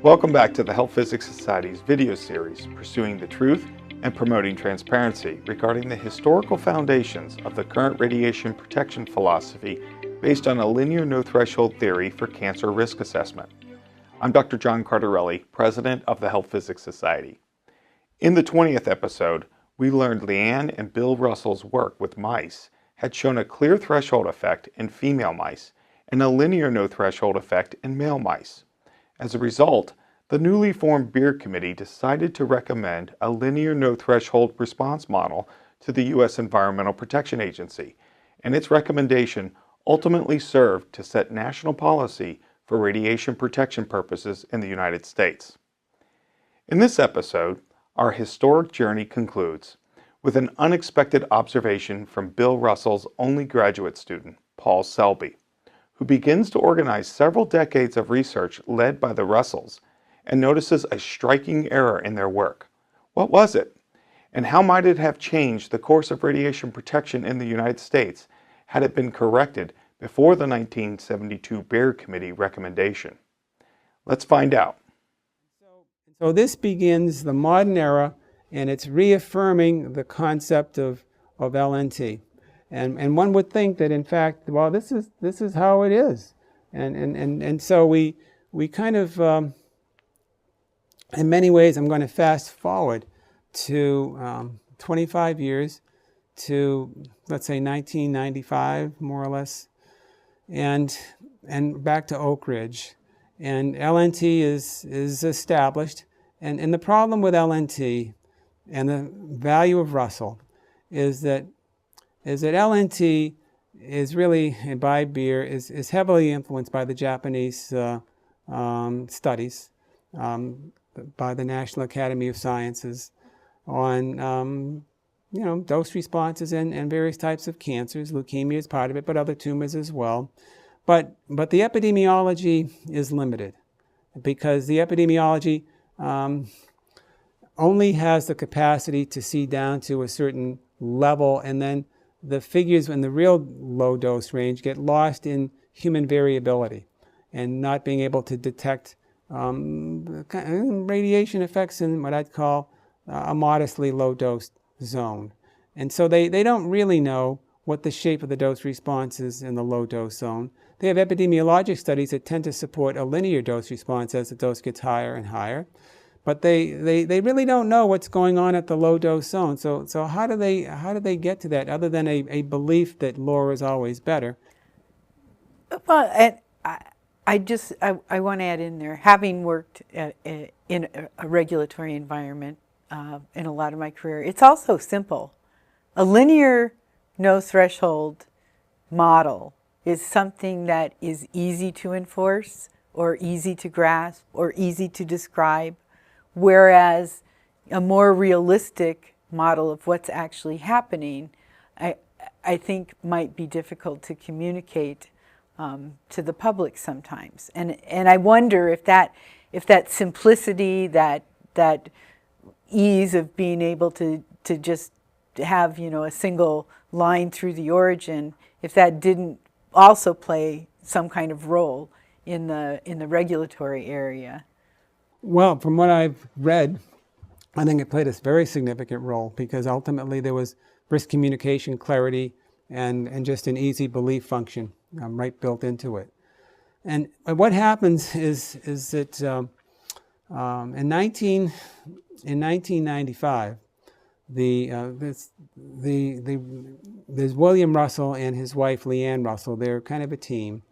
Welcome back to the Health Physics Society's video series, Pursuing the Truth and Promoting Transparency, regarding the historical foundations of the current radiation protection philosophy based on a linear no-threshold theory for cancer risk assessment. I'm Dr. John Cardarelli, President of the Health Physics Society. In the 20th episode, we learned Liane and Bill Russell's work with mice had shown a clear threshold effect in female mice and a linear no-threshold effect in male mice. As a result, the newly formed BEIR committee decided to recommend a linear no-threshold response model to the U.S. Environmental Protection Agency, and its recommendation ultimately served to set national policy for radiation protection purposes in the United States. In this episode, our historic journey concludes with an unexpected observation from Bill Russell's only graduate student, Paul Selby, who begins to organize several decades of research led by the Russells and notices a striking error in their work. What was it? And how might it have changed the course of radiation protection in the United States had it been corrected before the 1972 BEIR Committee recommendation? Let's find out. So this begins the modern era, and it's reaffirming the concept of LNT. And one would think that, in fact, well, this is how it is. And so we kind of, in many ways, I'm going to fast forward to 25 years to, let's say, 1995, more or less, and back to Oak Ridge. And LNT is established. And the problem with LNT and the value of Russell is that LNT is really, by BEIR, is heavily influenced by the Japanese studies by the National Academy of Sciences on dose responses and various types of cancers. Leukemia is part of it, but other tumors as well. But the epidemiology is limited because the epidemiology only has the capacity to see down to a certain level, and then the figures in the real low dose range get lost in human variability and not being able to detect radiation effects in what I'd call a modestly low dose zone. And so they don't really know what the shape of the dose response is in the low dose zone. They have epidemiologic studies that tend to support a linear dose response as the dose gets higher and higher. But they really don't know what's going on at the low dose zone. So how do they get to that other than a belief that lower is always better? Well, and I want to add in there, having worked in a regulatory environment in a lot of my career, it's also simple. A linear no threshold model is something that is easy to enforce or easy to grasp or easy to describe, whereas a more realistic model of what's actually happening, I think might be difficult to communicate to the public sometimes. And I wonder if that simplicity, that ease of being able to just have a single line through the origin, if that didn't also play some kind of role in the regulatory area. Well, from what I've read, I think it played a very significant role because ultimately there was risk communication, clarity, and just an easy belief function right built into it. And what happens is that in 1995, there's William Russell and his wife Liane Russell. They're kind of a team.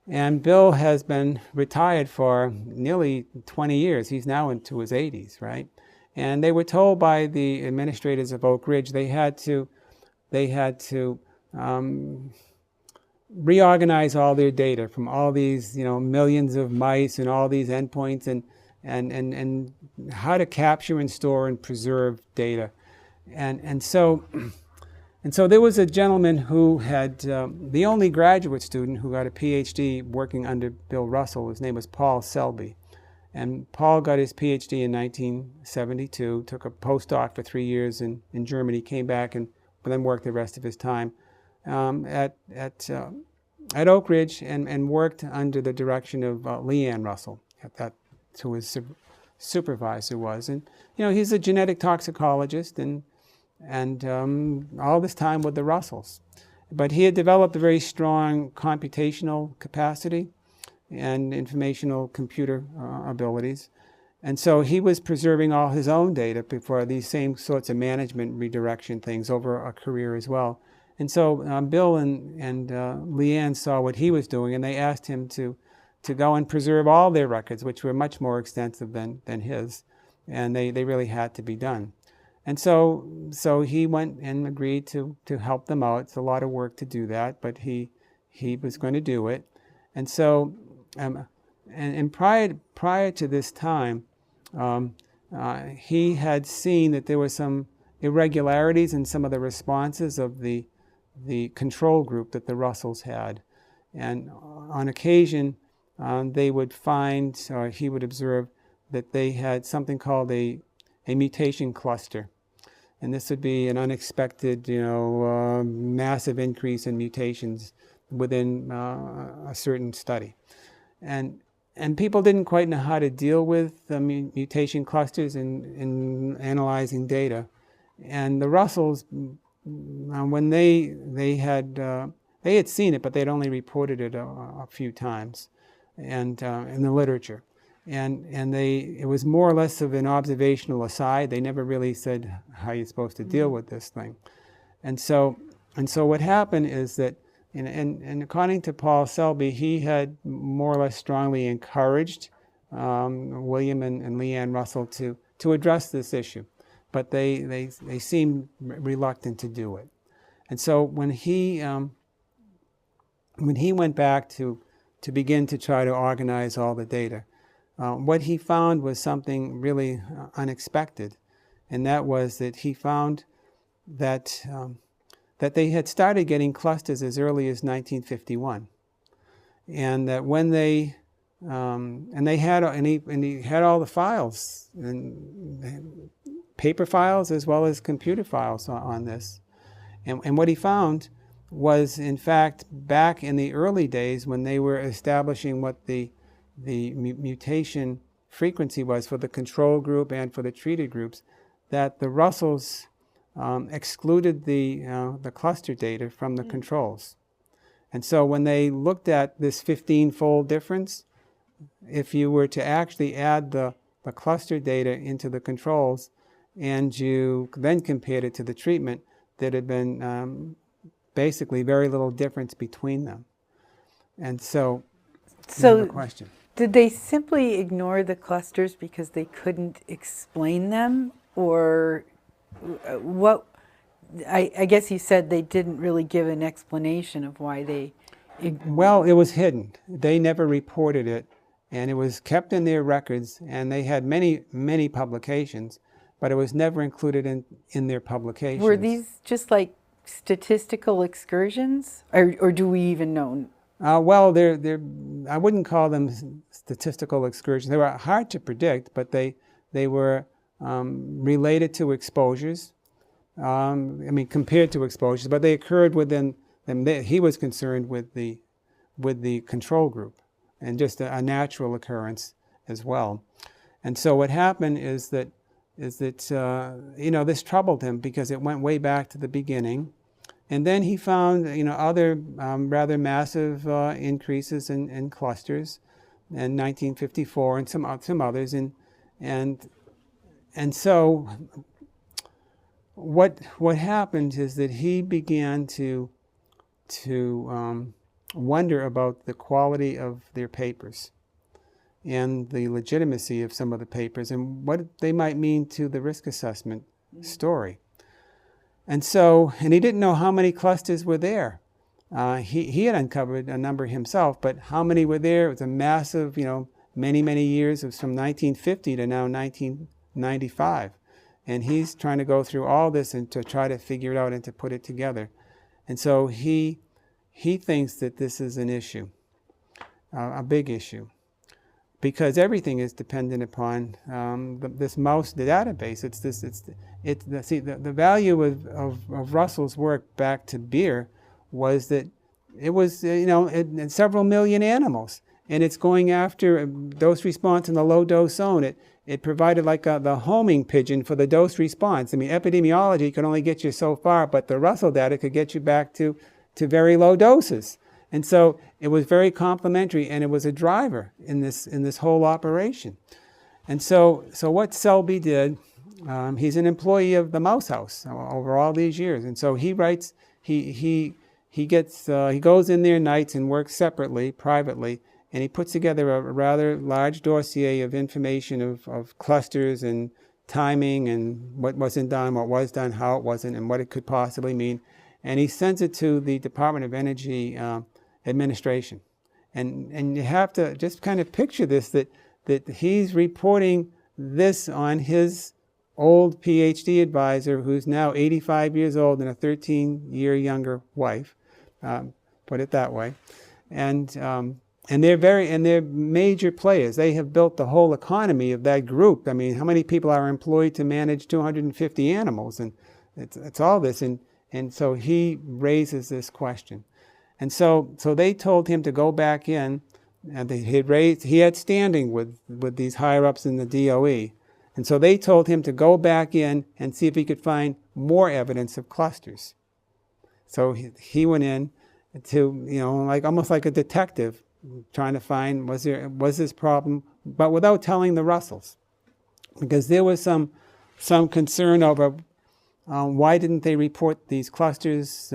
And Bill has been retired for nearly 20 years. He's now into his 80s, right? And they were told by the administrators of Oak Ridge they had to reorganize all their data from all these millions of mice and all these endpoints and how to capture and store and preserve data. And so there was a gentleman who had, the only graduate student who got a PhD working under Bill Russell. His name was Paul Selby. And Paul got his PhD in 1972, took a postdoc for 3 years in Germany, came back and then worked the rest of his time at Oak Ridge and worked under the direction of Liane Russell at who his supervisor was. And, he's a genetic toxicologist and all this time with the Russells. But he had developed a very strong computational capacity and informational computer abilities. And so he was preserving all his own data for these same sorts of management redirection things over a career as well. And so Bill and Liane saw what he was doing, and they asked him to go and preserve all their records, which were much more extensive than his, and they really had to be done. And so he went and agreed to help them out. It's a lot of work to do that, but he was going to do it. And so, and prior to this time, he had seen that there were some irregularities in some of the responses of the control group that the Russells had. And on occasion, they would find, or he would observe, that they had something called a mutation cluster. And this would be an unexpected, massive increase in mutations within a certain study. And people didn't quite know how to deal with the mutation clusters in analyzing data. And the Russells, when they had seen it, but they'd only reported it a few times, and in the literature. And it was more or less of an observational aside. They never really said how you're supposed to deal with this thing. And so what happened is that, and according to Paul Selby, he had more or less strongly encouraged William and Liane Russell to address this issue, but they seemed reluctant to do it. And so when he went back to begin to try to organize all the data, what he found was something really unexpected, and that was that he found that they had started getting clusters as early as 1951, and that when he had all the files, and paper files as well as computer files on this, and what he found was, in fact, back in the early days when they were establishing what the mutation frequency was for the control group and for the treated groups, that the Russells excluded the cluster data from the controls. And so when they looked at this 15-fold difference, if you were to actually add the cluster data into the controls and you then compared it to the treatment, there had been basically very little difference between them. And so the question. Did they simply ignore the clusters because they couldn't explain them, or what? I guess you said they didn't really give an explanation of why they... Well, it was hidden. They never reported it, and it was kept in their records, and they had many, many publications, but it was never included in their publications. Were these just like statistical excursions, or do we even know? Well, I wouldn't call them statistical excursions. They were hard to predict, but they were related to exposures. Compared to exposures, but they occurred within them. He was concerned with the control group, and just a natural occurrence as well. And so what happened is that this troubled him because it went way back to the beginning. And then he found, other rather massive increases in clusters in 1954 and some others, and so what happened is that he began to wonder about the quality of their papers and the legitimacy of some of the papers and what they might mean to the risk assessment story. And he didn't know how many clusters were there. He had uncovered a number himself, but how many were there? It was a massive, many, many years. It was from 1950 to now 1995. And he's trying to go through all this and to try to figure it out and to put it together. And so he thinks that this is an issue, a big issue, because everything is dependent upon this mouse, the database. The value of Russell's work back to BEIR was that it was, in several million animals. and it's going after dose response in the low dose zone. It provided like the homing pigeon for the dose response. I mean, epidemiology could only get you so far, but the Russell data could get you back to very low doses. And so it was very complementary, and it was a driver in this whole operation. And so what Selby did, he's an employee of the Mouse House over all these years, and so he writes, he goes in there nights and works separately, privately, and he puts together a rather large dossier of information of clusters and timing and what wasn't done, what was done, how it wasn't, and what it could possibly mean. And he sends it to the Department of Energy administration. And you have to just kind of picture this, that he's reporting this on his old PhD advisor, who's now 85 years old and a 13-year younger wife, put it that way. And they're major players. They have built the whole economy of that group. I mean, how many people are employed to manage 250 animals? And it's all this. And so he raises this question. And so they told him to go back in, and he had standing with these higher ups in the DOE. And so they told him to go back in and see if he could find more evidence of clusters. So he went in to, like almost like a detective, trying to find was this problem, but without telling the Russells, because there was some concern over why didn't they report these clusters?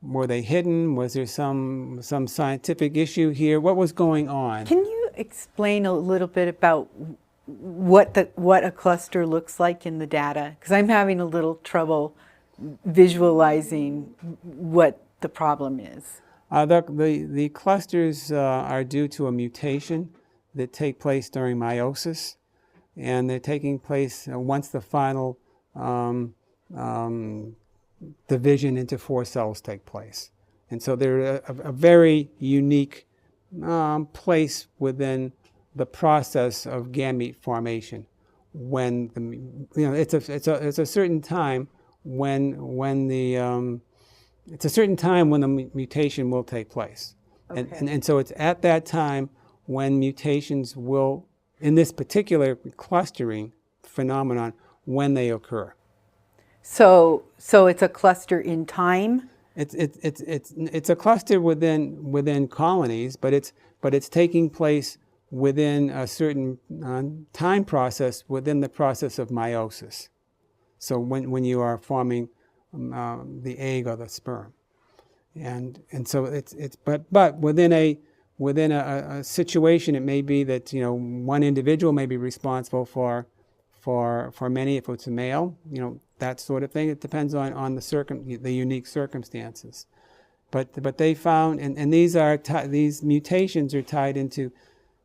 Were they hidden? Was there some scientific issue here? What was going on? Can you explain a little bit about what a cluster looks like in the data? Because I'm having a little trouble visualizing what the problem is. The clusters are due to a mutation that take place during meiosis, and they're taking place once the final division into 4 cells take place. And so they're a very unique place within the process of gamete formation. When it's a certain time when the mutation will take place. Okay. And so it's at that time when mutations will, in this particular clustering phenomenon, when they occur. So it's a cluster in time? It's a cluster within colonies, but it's taking place within a certain time process within the process of meiosis. So when you are forming the egg or the sperm, and so but within a situation, it may be that one individual may be responsible for many if it's a male, that sort of thing. It depends on the unique circumstances. But they found, and these mutations are tied into.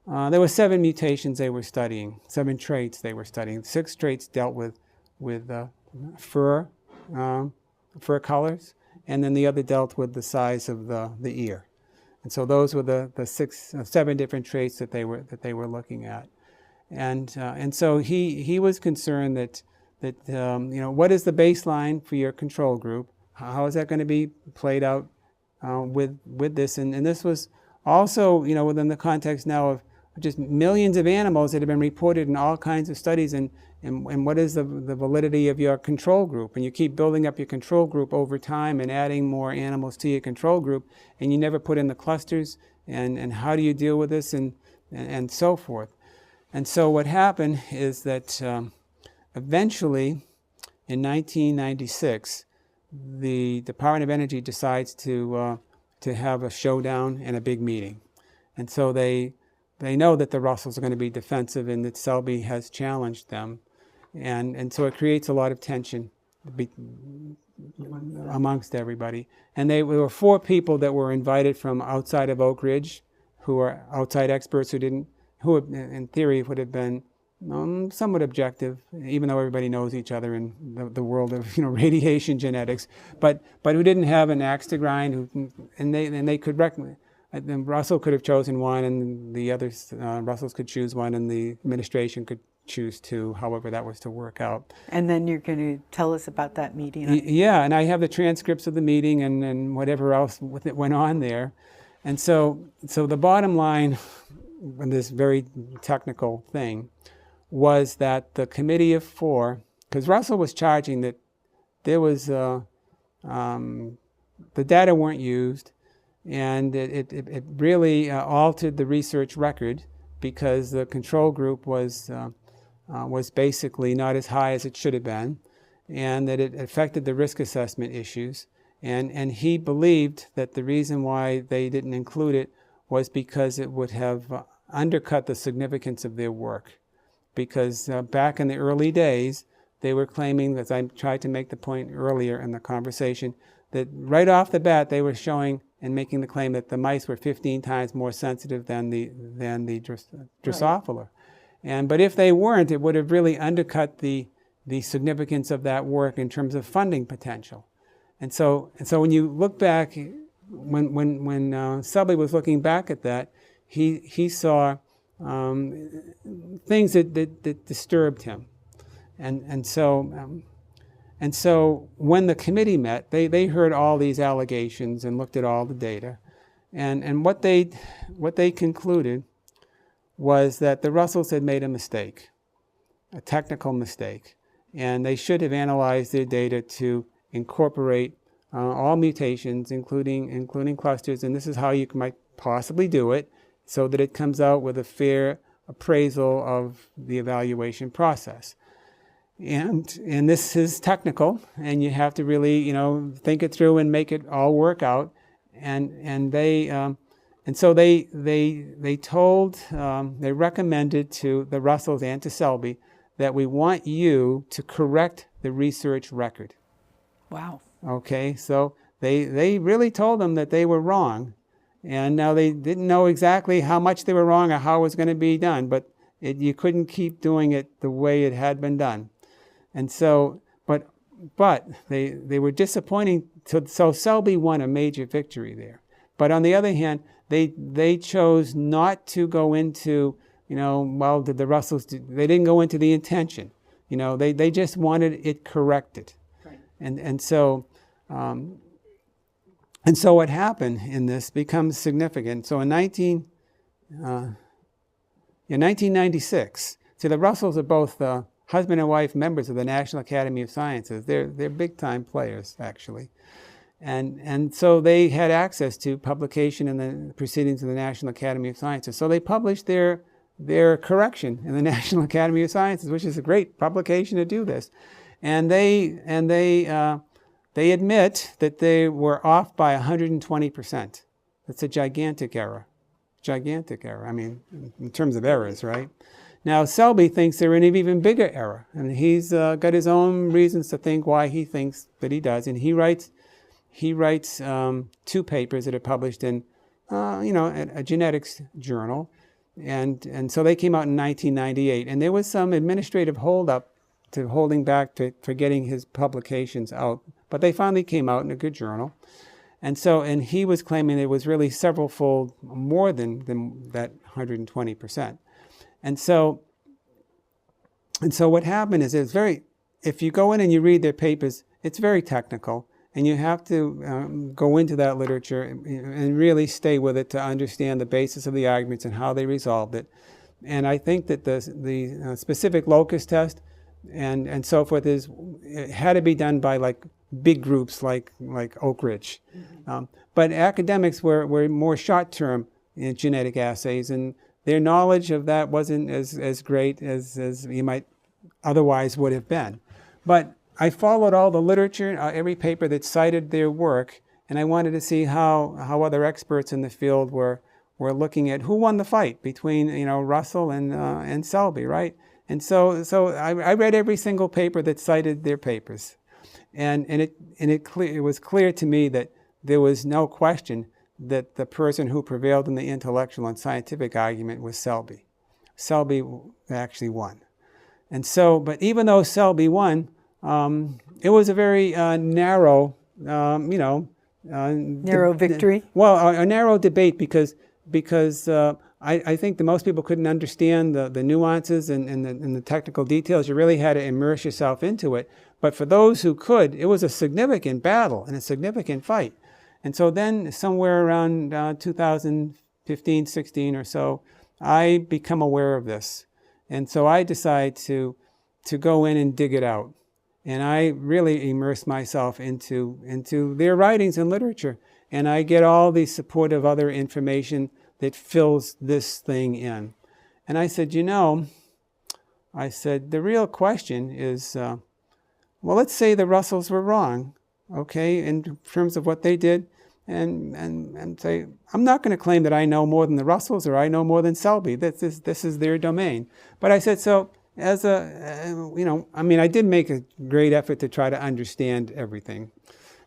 There were 7 mutations they were studying, 7 traits they were studying. 6 traits dealt with fur colors, and then the other dealt with the size of the ear. And so those were the 7 different traits that they were looking at. And so he was concerned that what is the baseline for your control group? How is that going to be played out with this? And this was also within the context now of just millions of animals that have been reported in all kinds of studies, and what is the validity of your control group? And you keep building up your control group over time and adding more animals to your control group, and you never put in the clusters, and how do you deal with this, and so forth. And so what happened is that eventually, in 1996, the Department of Energy decides to have a showdown and a big meeting. And so they know that the Russells are going to be defensive and that Selby has challenged them. And so it creates a lot of tension amongst everybody. And there were 4 people that were invited from outside of Oak Ridge, who are outside experts who in theory would have been somewhat objective, even though everybody knows each other in the world of radiation genetics, but who didn't have an axe to grind, and they could recommend. Then Russell could have chosen one, and the others, Russells could choose one, and the administration could choose 2, however that was to work out. And then you're going to tell us about that meeting. Yeah, and I have the transcripts of the meeting and whatever else that went on there. And so the bottom line this very technical thing, was that the committee of four, because Russell was charging that there was, the data weren't used, and it really altered the research record because the control group was basically not as high as it should have been, and that it affected the risk assessment issues. And he believed that the reason why they didn't include it was because it would have undercut the significance of their work. Because back in the early days, they were claiming, as I tried to make the point earlier in the conversation, that right off the bat they were showing and making the claim that the mice were 15 times more sensitive than the Drosophila. Right. But if they weren't, it would have really undercut the significance of that work in terms of funding potential. And so when you look back, when Selby was looking back at that, he saw things that disturbed him. And so when the committee met, they heard all these allegations and looked at all the data. And what they concluded was that the Russells had made a mistake, a technical mistake. And they should have analyzed their data to incorporate all mutations, including clusters. And this is how you might possibly do it, so that it comes out with a fair appraisal of the evaluation process. And this is technical, and you have to really, think it through and make it all work out. So they recommended to the Russells and to Selby that we want you to correct the research record. Wow. Okay, so they really told them that they were wrong. And now they didn't know exactly how much they were wrong or how it was going to be done, but you couldn't keep doing it the way it had been done. And so, but they were disappointing. So Selby won a major victory there. But on the other hand, they chose not to go into, did the Russells they didn't go into the intention. They just wanted it corrected. Right. And so what happened in this becomes significant. So in 1996, see, the Russells are both husband and wife members of the National Academy of Sciences. They're big-time players, actually. And so they had access to publication in the Proceedings of the National Academy of Sciences. So they published their correction in the National Academy of Sciences, which is a great publication to do this. And they admit that they were off by 120%. That's a gigantic error. Gigantic error, in terms of errors, right? Now, Selby thinks they're an even bigger error. And he's got his own reasons to think why he thinks that he does. And he writes 2 papers that are published in, a genetics journal. And so they came out in 1998. And there was some administrative holdup to holding back for getting his publications out. But they finally came out in a good journal. And he was claiming it was really several-fold more than that 120%. And so what happened is if you go in and you read their papers, it's very technical. And you have to go into that literature and really stay with it to understand the basis of the arguments and how they resolved it. And I think that the specific locus test and so forth it had to be done by like big groups like Oak Ridge. Mm-hmm. But academics were more short-term in genetic assays, and their knowledge of that wasn't as great as you might otherwise would have been. But I followed all the literature, every paper that cited their work, and I wanted to see how other experts in the field were looking at who won the fight between Russell and Selby, right? And so I read every single paper that cited their papers, and it was clear to me that there was no question that the person who prevailed in the intellectual and scientific argument was Selby. Selby actually won, and so but even though Selby won. It was a very narrow, narrow victory. A narrow debate because I think that most people couldn't understand the nuances and the technical details. You really had to immerse yourself into it. But for those who could, it was a significant battle and a significant fight. And so then somewhere around 2015, 16 or so, I become aware of this. And so I decide to go in and dig it out. And I really immerse myself into their writings and literature. And I get all the supportive other information that fills this thing in. And I said, I said, the real question is, well, let's say the Russells were wrong, okay, in terms of what they did. And say, I'm not going to claim that I know more than the Russells or I know more than Selby. This is their domain. But I said, so as I did make a great effort to try to understand everything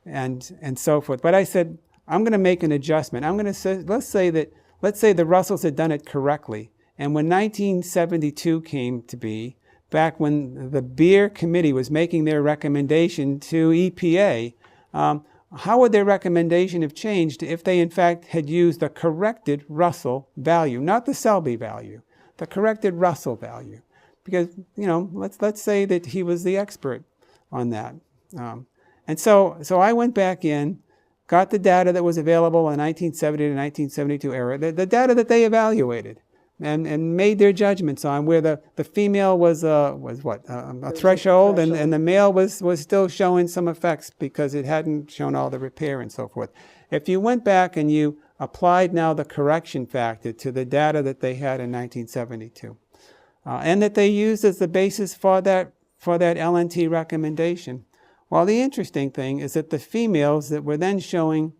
and so forth. But I said, I'm going to make an adjustment. I'm going to say, let's say the Russells had done it correctly. And when 1972 came to be, back when the BEIR committee was making their recommendation to EPA, how would their recommendation have changed if they in fact had used the corrected Russell value, not the Selby value, the corrected Russell value? Because, let's say that he was the expert on that. And so I went back in, got the data that was available in the 1970 to 1972 era, the data that they evaluated, and made their judgments on where the female was a threshold, and the male was still showing some effects because it hadn't shown all the repair and so forth. If you went back and you applied now the correction factor to the data that they had in 1972, and that they used as the basis for that LNT recommendation, well, the interesting thing is that the females that were then showing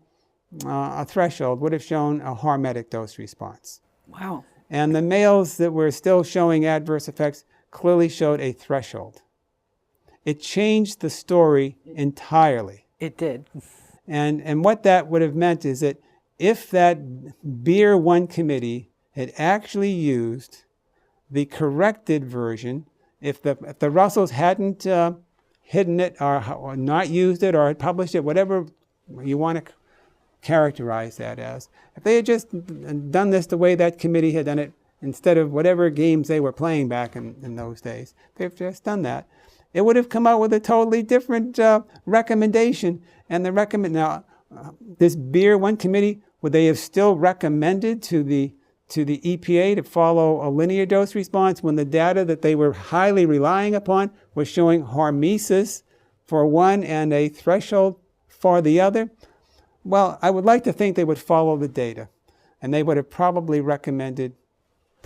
a threshold would have shown a hormetic dose response. Wow. And the males that were still showing adverse effects clearly showed a threshold. It changed the story entirely. It did. And what that would have meant is that if that BEIR I committee had actually used the corrected version, if the Russells hadn't hidden it or not used it or had published it, whatever you want to characterize that as, if they had just done this the way that committee had done it, instead of whatever games they were playing back in those days, they've just done that, it would have come out with a totally different recommendation. And this BEIR I committee, would they have still recommended to the EPA to follow a linear dose response when the data that they were highly relying upon was showing hormesis for one and a threshold for the other? Well, I would like to think they would follow the data, and they would have probably recommended,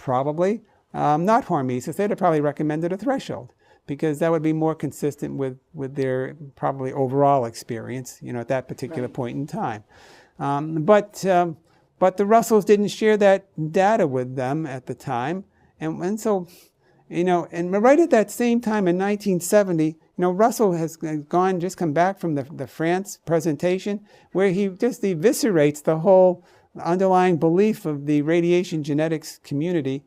not hormesis. They'd have probably recommended a threshold, because that would be more consistent with their probably overall experience, at that particular point in time. But the Russells didn't share that data with them at the time, and so, and right at that same time in 1970. Russell has just come back from the France presentation, where he just eviscerates the whole underlying belief of the radiation genetics community,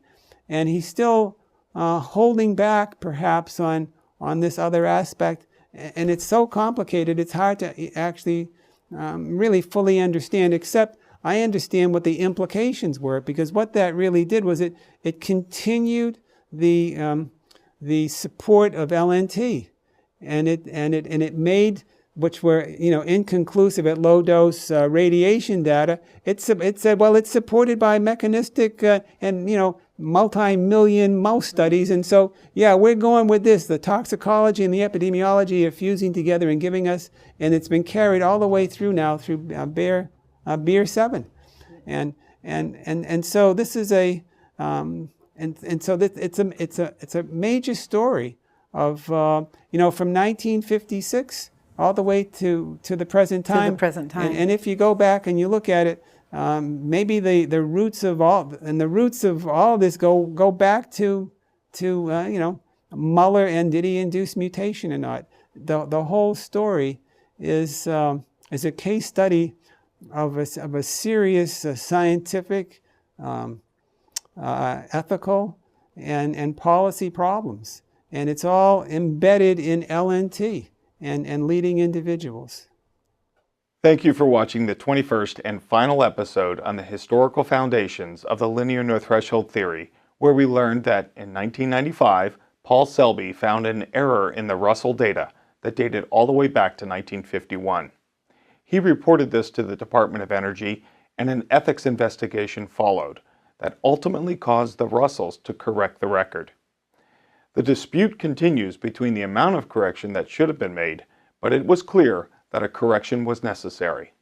and he's still holding back perhaps on this other aspect, and it's so complicated it's hard to actually really fully understand, except I understand what the implications were, because what that really did was it continued the support of LNT. And it made, which were inconclusive at low dose radiation data. It said, well, it's supported by mechanistic and multi-million mouse studies, and so we're going with this. The toxicology and the epidemiology are fusing together and giving us, and it's been carried all the way through now through BEIR I, and so this is it's a major story of from 1956 all the way to the present time. To the present time. And if you go back and you look at it, maybe the roots of all this go back to Muller and did he induce mutation or not? The whole story is a case study of a serious scientific, ethical, and policy problems. And it's all embedded in LNT and leading individuals. Thank you for watching the 21st and final episode on the historical foundations of the linear no threshold theory, where we learned that in 1995, Paul Selby found an error in the Russell data that dated all the way back to 1951. He reported this to the Department of Energy, and an ethics investigation followed. that ultimately caused the Russells to correct the record. The dispute continues between the amount of correction that should have been made, but it was clear that a correction was necessary.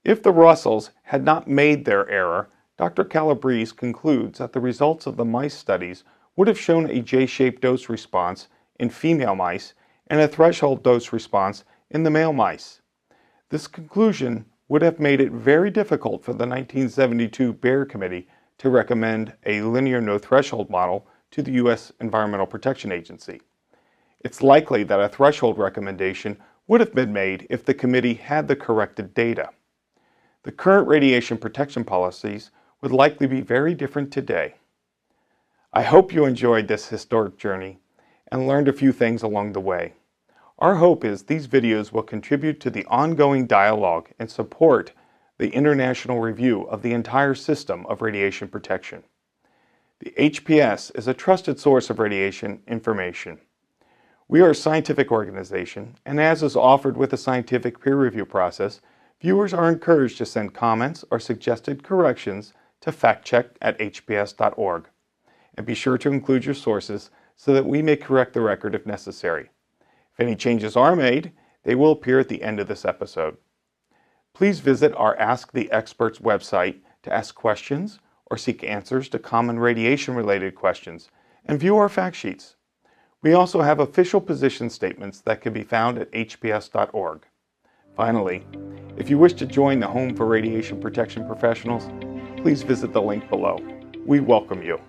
If the Russells had not made their error, Dr. Calabrese concludes that the results of the mice studies would have shown a J-shaped dose response in female mice and a threshold dose response in the male mice. This conclusion would have made it very difficult for the 1972 BEIR Committee to recommend a linear no-threshold model to the U.S. Environmental Protection Agency. It's likely that a threshold recommendation would have been made if the committee had the corrected data. The current radiation protection policies would likely be very different today. I hope you enjoyed this historic journey and learned a few things along the way. Our hope is these videos will contribute to the ongoing dialogue and support the international review of the entire system of radiation protection. The HPS is a trusted source of radiation information. We are a scientific organization, and as is offered with a scientific peer review process, viewers are encouraged to send comments or suggested corrections to factcheck@hps.org. And be sure to include your sources so that we may correct the record if necessary. If any changes are made, they will appear at the end of this episode. Please visit our Ask the Experts website to ask questions or seek answers to common radiation-related questions, and view our fact sheets. We also have official position statements that can be found at hps.org. Finally, if you wish to join the Home for Radiation Protection Professionals, please visit the link below. We welcome you.